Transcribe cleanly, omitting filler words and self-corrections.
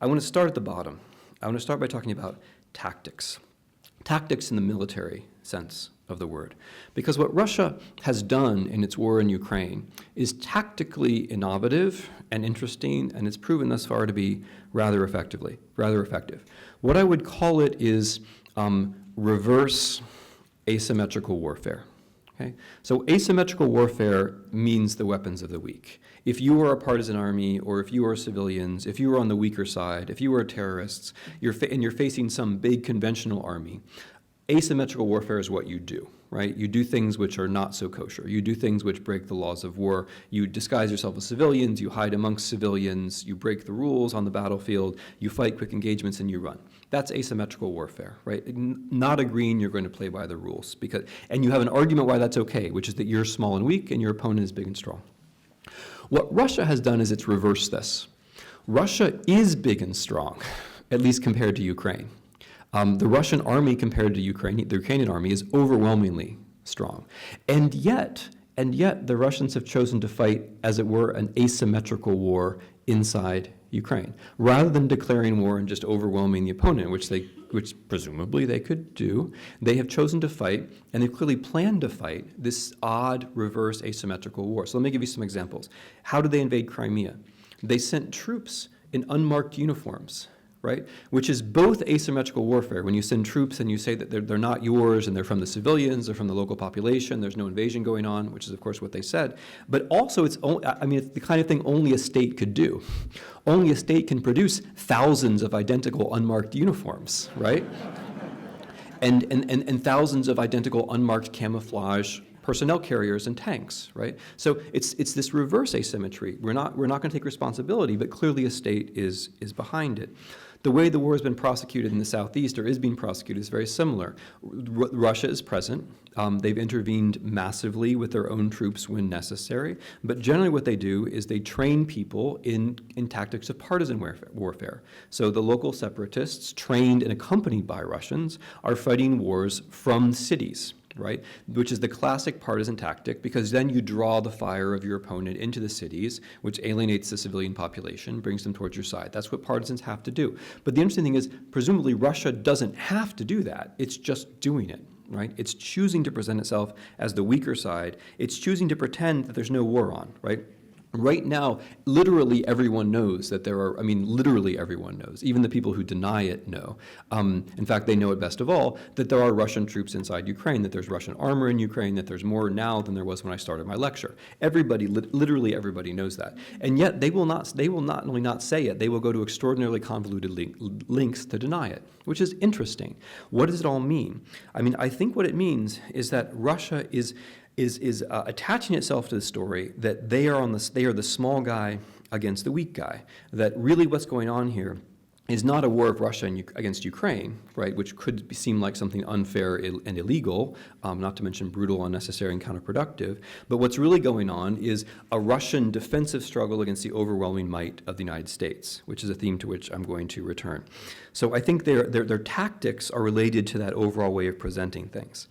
I want to start at the bottom. I want to start by talking about tactics. Tactics in the military sense of the word. Because what Russia has done in its war in Ukraine is tactically innovative and interesting, and it's proven thus far to be rather effective. What I would call it is reverse asymmetrical warfare. Okay? So asymmetrical warfare means the weapons of the weak. If you are a partisan army, or if you are civilians, if you are on the weaker side, if you are terrorists, and you're facing some big conventional army, asymmetrical warfare is what you do, right? You do things which are not so kosher. You do things which break the laws of war. You disguise yourself as civilians, you hide amongst civilians, you break the rules on the battlefield, you fight quick engagements, and you run. That's asymmetrical warfare, right? Not agreeing you're going to play by the rules. And you have an argument why that's okay, which is that you're small and weak and your opponent is big and strong. What Russia has done is it's reversed this. Russia is big and strong, at least compared to Ukraine. The Russian army compared to the Ukrainian army is overwhelmingly strong. And yet the Russians have chosen to fight, as it were, an asymmetrical war inside Ukraine. Rather than declaring war and just overwhelming the opponent, which presumably they could do, they have chosen to fight, and they've clearly planned to fight, this odd reverse asymmetrical war. So let me give you some examples. How did they invade Crimea? They sent troops in unmarked uniforms, right? Which is both asymmetrical warfare. When you send troops and you say that they're not yours and they're from the civilians, they're from the local population, there's no invasion going on, which is of course what they said. But also it's the kind of thing only a state could do. Only a state can produce thousands of identical unmarked uniforms, right? and thousands of identical unmarked camouflage personnel carriers and tanks, right? So it's this reverse asymmetry. We're not going to take responsibility, but clearly a state is behind it. The way the war has been prosecuted in the southeast, or is being prosecuted, is very similar. Russia is present. They've intervened massively with their own troops when necessary, but generally what they do is they train people in tactics of partisan warfare. So the local separatists, trained and accompanied by Russians, are fighting wars from cities, right? Which is the classic partisan tactic, because then you draw the fire of your opponent into the cities, which alienates the civilian population, brings them towards your side. That's what partisans have to do. But the interesting thing is, presumably Russia doesn't have to do that. It's just doing it, right? It's choosing to present itself as the weaker side. It's choosing to pretend that there's no war on, right? Right now, literally everyone knows that there are, literally everyone knows, even the people who deny it know. In fact, they know it best of all, that there are Russian troops inside Ukraine, that there's Russian armor in Ukraine, that there's more now than there was when I started my lecture. Everybody, literally everybody knows that. And yet they will not only not say it, they will go to extraordinarily convoluted links to deny it, which is interesting. What does it all mean? I think what it means is that Russia is attaching itself to the story that they are the small guy against the weak guy. That really what's going on here is not a war of Russia against Ukraine, right, which could seem like something unfair and illegal, not to mention brutal, unnecessary, and counterproductive. But what's really going on is a Russian defensive struggle against the overwhelming might of the United States, which is a theme to which I'm going to return. So I think their tactics are related to that overall way of presenting things.